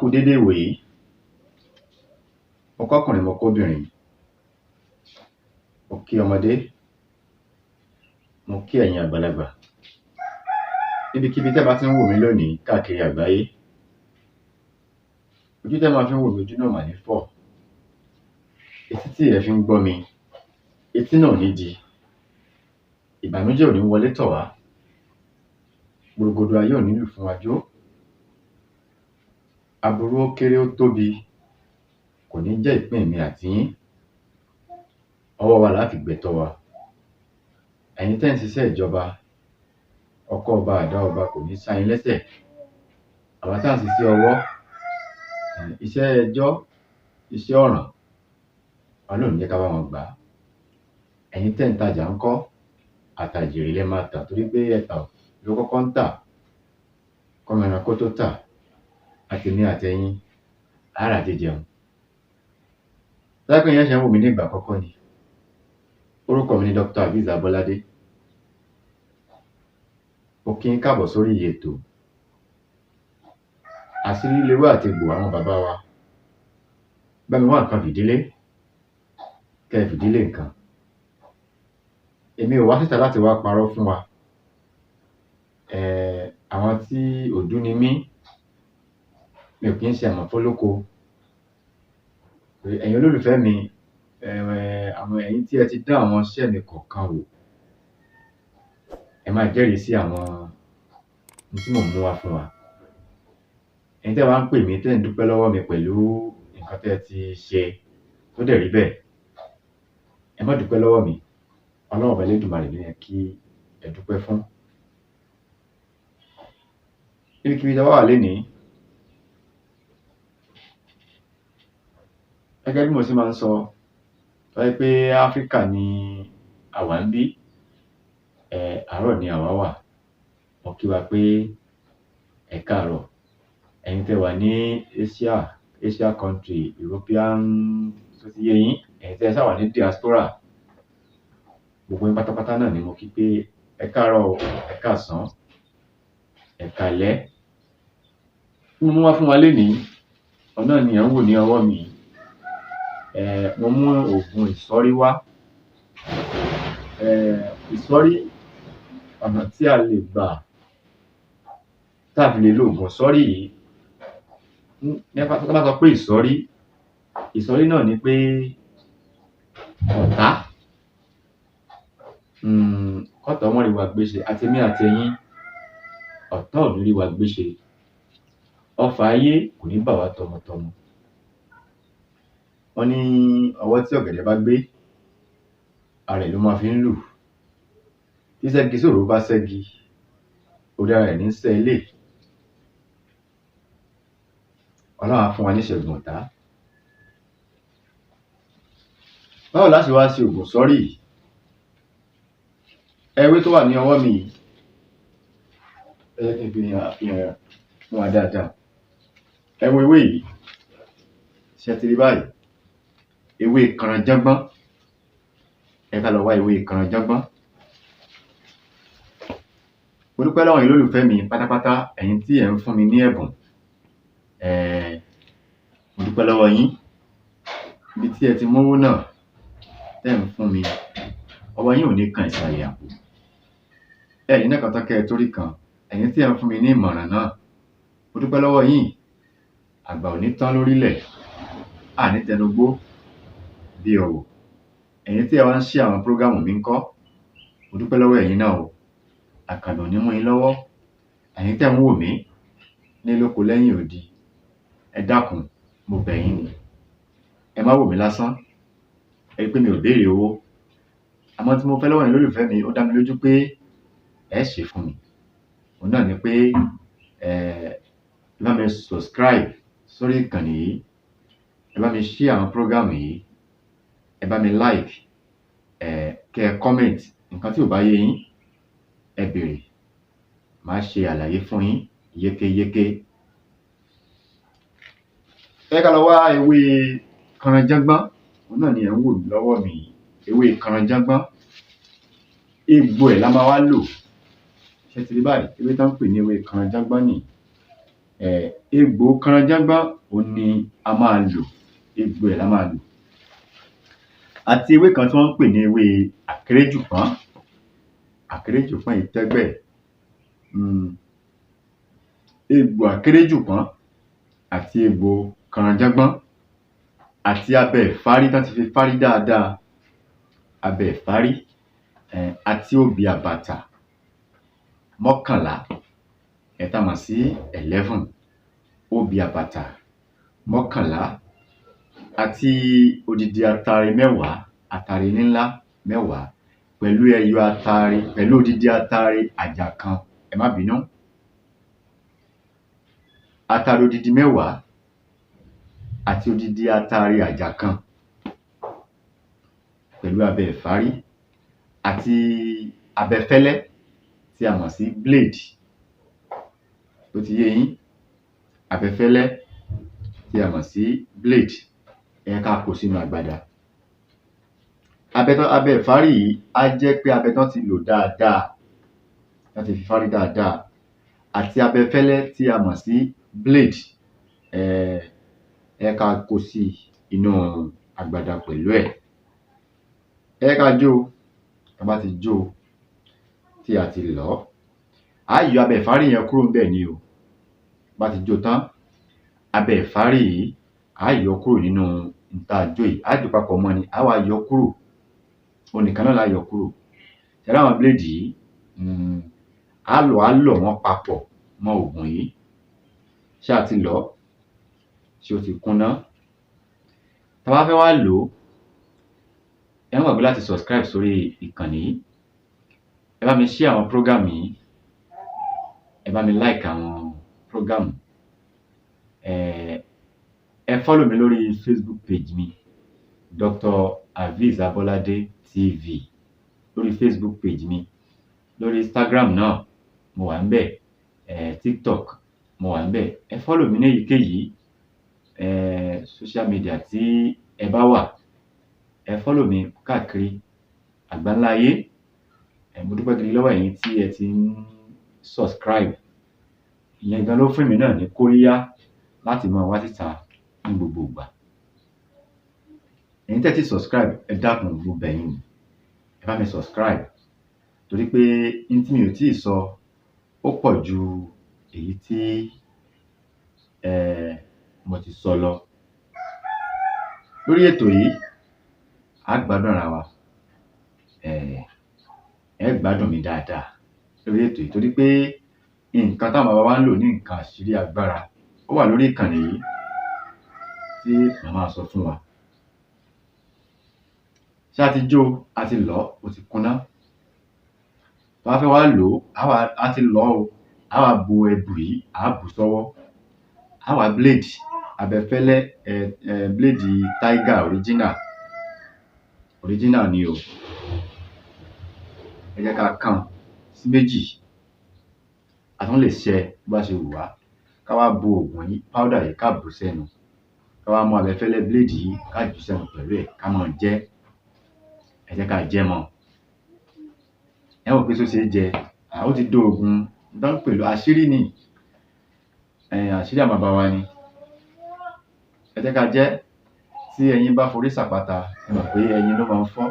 kú dédé ìwòyí, mo kọ́kùnrin mo kóbìnrin, mo kí ọmọdé, mo kí ẹ̀yin àgbàlagbà níbikíbi tẹ́ bá ti ń wò mí lónìí káàkiri àgbáyé. Ojú tẹ́ máa fi ń wò mí ojú náà mà ní fọ́, etí tí ẹ fi ń gbọ́ mi etí náà ò ní di, ìbànújẹ́ ò ní wọlé tọ̀ wá, gbòrògbòdò ayé ò ní lù fún wa jó, aburú ó kéré ó tóbi kò ní jẹ́ ìpín mi àti yín, ọwọ́ wa la fi gbẹ̀tọ́ wa. Ẹ̀yin tẹ́ ń ṣiṣẹ́ ìjọba, ọkọ́ ọba àdá ọba kò ní ṣá yín lẹ́sẹ̀. Àwa tá ń ṣiṣẹ́ ọwọ́, iṣẹ́ ẹjọ́, iṣẹ́ ọ̀ràn, Ọlọ́run ò ní jẹ́ ká bá wọn gbà á. Ẹ̀yin tẹ́ ń tajà ńkọ́, àtàjèrè lẹ máa tà torí pé ẹ̀tà ló kọ́kọ́ ń tà kọ́mọ ẹranko tó tà, àtèmi àtẹ̀yin á rà jẹ jẹun. Tó bá jẹ́ pé ẹ̀yin ṣẹ̀ṣẹ̀ ń wò mí ní ìgbà àkọ́kọ́ ni, orúkọ mi ni Dr. Azeez Abọ́ládé. Mo kí yín káàbọ̀ sórí ètò àṣírí lewé àti egbò àwọn bàbá wa. Bá mi wá nǹkan fìdílé, kẹ́ ẹ fìdílé nǹkan. Èmi ò wá síta láti wá parọ́ fún wa. Àwọn tí òdú ni mí, mi ò kí ń ṣe àmọ̀fólóko. Ẹ̀yin olólùfẹ́ mi, àwọn ẹ̀yin tí ẹ ti dán àwọn iṣẹ́ mi kọ̀ọ̀kan wò, ẹ máa jẹ́rìí sí àwọn ohun tí mò ń mú wá fún wa. Ẹ̀yin tẹ́ wá ń pè mí tẹ́ ń dúpẹ́ lọ́wọ́ mi pẹ̀lú nǹkan tẹ́ ti ṣe tó dẹ̀ rí bẹ́ẹ̀, ẹ má dúpẹ́ lọ́wọ́ mi, Ọlọ́run Ọba Elédùmarè ló yẹ kí ẹ dúpẹ́ fún. Níbikíbi tí a wà lénìí, gẹ́gẹ́ bí mo ṣe máa ń sọ, tó jẹ́ pé Áfíríkà ni àwa ń bí, àárọ̀ ni àwa wà. Mo kí wa pé ẹ káàárọ̀. Ẹ̀yin tẹ́ wà ní Asia country, European, tó ti yé yín, ẹ̀yin tẹ́ ṣá wà ní diaspora, gbogbo yín pátápátá náà ni mo kí pé ẹ káàárọ̀, ẹ káàsán, ẹ káalẹ́. Mo mú wá fún wa lénìí, ọ̀nà ni ẹ̀ ń wò ní ọwọ́ mi. Mo mú oògùn ìsọ́rí wá. Ìsọ́rí, ọ̀nà tí a lè gbà tá a fi lè lo oògùn ìsọ́rí yìí. Nípa tó bá sọ pé ìsọ́rí náà ni pé ọ̀tá, kọ́tà ọmọ rí wa gbéṣe, àtèmi àtẹ̀yin, ọ̀tá ò ní rí wa gbéṣe. Ọfà ayé kò ní bà wá tọmọtọmọ. Wọ́n ní ọwọ́ tí ọ̀gẹ̀dẹ̀ bá gbé, ara ẹ̀ ló máa fi ń lù. Tí ṣẹ́gi sòrò bá ṣẹ́gi, orí ara ẹ̀ ní ṣẹ́ ilé. Ọlọ́run á fún wa ní ìṣẹ́gun ọ̀tá. Báwo la ṣe wá ṣe oògùn ìsọ́rí yìí? Ewé tó wà ní ọwọ́ mi yìí, ẹ jẹ́ kí n fi àfihàn fún wa dáadáa. Ẹ wo ewé yìí, ṣé ẹ ti rí báyìí? Ewé kànrànjọ́gbọ́n. Ẹ ká lọ wá ewé kànrànjọ́gbọ́n. Mo dúpẹ́ lọ́wọ́ ẹ̀yin olólùfẹ́ mi pátápátá, ẹ̀yin tí ẹ̀ ń fún mi ní ẹ̀bùn. Mo dúpẹ́ lọ́wọ́ yín. Ibi tí ẹ ti mówó náà tẹ́ ń fún mi, ọwọ́ yín ò ní kan ìsàlẹ̀ àpò. Ẹ̀yin náà kan tán kẹ́ ẹ torí kan, ẹ̀yin tí ẹ̀ ń fún mi ní ìmọ̀ràn náà, mo dúpẹ́ lọ́wọ́ yín. Àgbà ò ní tán lórílẹ̀, àní tẹnugbó bí ọ̀wọ̀. Ẹ̀yin tí ẹ wá ń ṣe àwọn prógámù mi ńkọ́, mo dúpẹ́ lọ́wọ́ ẹ̀yin náà o. Àkàndá ò ní mú yín lọ́wọ́. Ẹ̀yin tẹ́ ń wò mí ní lóko lẹ́yìn odi, ẹ dákun, mo bẹ̀ yín ni. Ẹ má wò mí lásán, ẹ rí pé mi ò béèrè owó. Àmọ́ tí mo fẹ́ lọ́wọ́ ẹ̀yin olólùfẹ́ mi, ó dá mi lójú pé ẹ ṣe fún mi. Òun náà ni pé ẹ bá mi subscribe sórí ìkànnì yìí, ẹ bá mi share àwọn prógámù yìí, ẹ bá mi like, kẹ́ ẹ comment. Nǹkan tí ò bá yé yín, ẹ béèrè, màá ṣe àlàyé fún yín yékéyéké. Ẹ ká lọ wá ewé kànrànjọ́gbọ́n. Òun náà ni ẹ̀ ń wò lọ́wọ́ mi yìí, ewé kànrànjọ́gbọ́n. Egbò ẹ̀ la máa wá lò. Ṣé ti rí báyìí? Ewé tó ń pè ní ewé kànrànjọ́gbọ́n nìyí. Egbò kànrànjàngbọ̀n òun ni a máa lò, egbò ẹ̀ la máa lò. Àti ewé kan tí wọ́n ń pè ní ewé akéréjùpon. Akéréjùpon yìí tẹ́gbẹ́ egbò akéréjùpon àti egbò kànrànjàngbọ̀n àti abefari tí wọ́n ti fi fárí dáadáa, abefari àti obì àbàtà 11 tá mọ̀ sí 11, obì àbàtà 11 àti odidi atare 10, atare ńlá 10 pẹ̀lú ẹyọ atare, pẹ̀lú odidi atare àjà kan, ẹ má bínú, atare odidi 10 àti odidi atare àjà kan pẹ̀lú abefari àti abefele tí a mọ̀ sí blade. Ó ti yé yín, abefele tí a mọ̀ sí blade, ká kó sínú agbada. Abefari yìí á jẹ́ pé abẹ tán ti lò dáadáa, tán ti fi fárí dáadáa, àti abefele tí a mọ̀ sí blade, ká kó sí inú agbada pẹ̀lú ẹ̀. Ká jó, tá bá ti jó tí a ti lọ̀, á yọ abefari yẹn kúrò ńbẹ̀ ni o. Bá ti jó tán, abefari yìí á yọ kúrò nínú n tá jó yìí, á jò papọ̀ mọ́ ni, á wá yọ kúrò, òun nìkan náà la yọ kúrò. Ṣé ẹ rí àwọn blade yìí, á lọ̀ wọ́n papọ̀ mọ́ ògùn yìí. Ṣé a ti lọ̀? Ṣé ó ti kúnná? Tá bá fẹ́ wá lò, ẹ má gbàgbé láti subscribe sórí ìkànnì yìí. Ẹ bá mi share àwọn program yìí, ẹ bá mi like àwọn program. Ẹ follow mi lórí Facebook page mi, Dr. Aviz Abolade TV, lórí Facebook page mi. Lórí Instagram náà mo wà ńbẹ̀, TikTok mo wà ńbẹ̀. Ẹ follow mi ní èyíkéyìí social media tí ẹ bá wà. Ẹ follow mi káàkiri àgbáńlá ayé. Mo dúpẹ́ gidi lọ́wọ́ ẹ̀yin tí ẹ ti ń subscribe. Ìyẹn gan ló fún mi náà ní kóríyá láti máa wá síta ní gbogbo ìgbà. Ẹ̀yin tẹ́ ti subscribe, ẹ dákun mo bẹ̀ yín, ẹ bá mi subscribe, torí pé n tí mi ò tíì sọ ó pọ̀ ju èyí tí mo ti sọ lọ. Lórí ètò yìí, á gbádùn ara wa. Ẹ gbádùn mi dáadáa lórí ètò yìí, torí pé nǹkan táwọn bàbá wa ń lò ní nǹkan àṣírí agbára ó wà lórí ìkànnì yìí tí màá máa sọ fún wa. Ṣé a ti jó, a ti lọ̀, ó ti kúnná? Tá bá fẹ́ wá lò, á ti lọ̀ o, á wá bu ẹbù yìí, á bù sọ́wọ́. Á wá blade, abefele, blade tiger original ni o. Ẹ jẹ́ ká kàn sí méjì. A tún lè ṣẹ́ bó bá ṣe wù wá. Ká wá bu ògùn yìí, powder yìí, ká bù sẹ́nu. Ká wá mú abefele blade yìí, ká jù sẹ́nu pẹ̀lú ẹ̀, ká máa jẹ. Ẹ jẹ́ ká jẹ mọ́. Ẹ wò pé ṣó ṣe é jẹ. Ó ti dóògùn tán ń pè ní àṣírí ni. Àṣírí àwọn bàbá wa ni. Ẹ jẹ́ ká jẹ. Tí ẹyin bá forí sàpáta, ẹ mọ̀ pé ẹyin ló máa ń fọ́.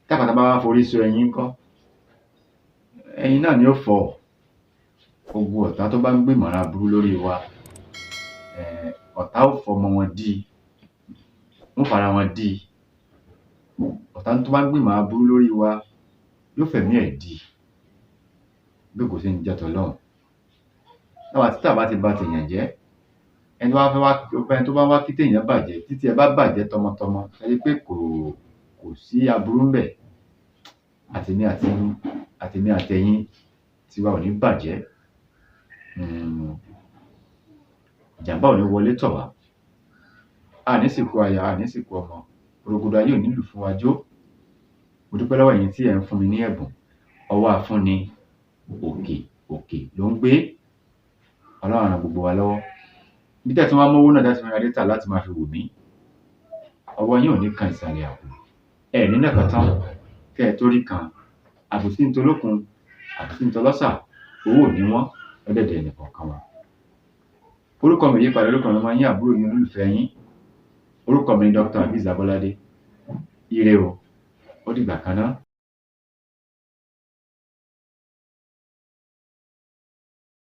Tí àpáta bá wá forí so ẹyin ńkọ́? Ẹyin náà ni ó fọ́. Gbogbo ọ̀tá tó bá ń gbìmọ̀ràn aburú lórí wa, ọ̀tá ó fọmọ wọn dí, wọ́n fara wọn dí. Ọ̀tá tó bá ń gbìmọ̀ràn aburú lórí wa yóò fẹ̀mí ẹ̀ dí, bí kò ṣe ń jẹ́ t'Ọlọ́run. Tí àwa ti bà tèèyàn jẹ́, ẹni tó bá wá kí tèèyàn bàjẹ́, títí ẹ bá bàjẹ́ tọmọtọmọ, ẹ rí pé kò sí aburú ńbẹ̀. Àtèmi àtẹ̀yin tiwa ò ní bàjẹ́. Ìjàmbá ò ní wọlé tọ̀ wá. A ní sìnkú aya, a ní sìnkú ọmọ. Orogodo ayé ò ní lù fún wa jó. Mo dúpẹ́ lọ́wọ́ ẹ̀yin tí ẹ ń fún mi ní ẹ̀bùn. Ọwọ́ afúnni òkè ló ń gbé. Ọlọ́run á ràn gbogbo wa lọ́wọ́. Bí tẹ́ tí wọ́n á mówó náà láti fi ra data láti máa fi wò mí, ọwọ́ yín ò ní kan ìsàlẹ̀ àpò. Ẹ ní nẹ̀kan tán kẹ́ ẹ tó rí kan. Àbòsí ń tolókun, àbòsí ń tọlọ́sà, owó ò ní wọ́n. lọ́dẹ̀dẹ̀ ẹnìkọ̀ọ̀kan wa. Orúkọ mi ò yípadà, orúkọ mi ọmọ yín àbúrò yín olólùfẹ́ yín. Orúkọ mi ni Dr. Azeez Abolade. Ire o, ó dìgbà kan náà.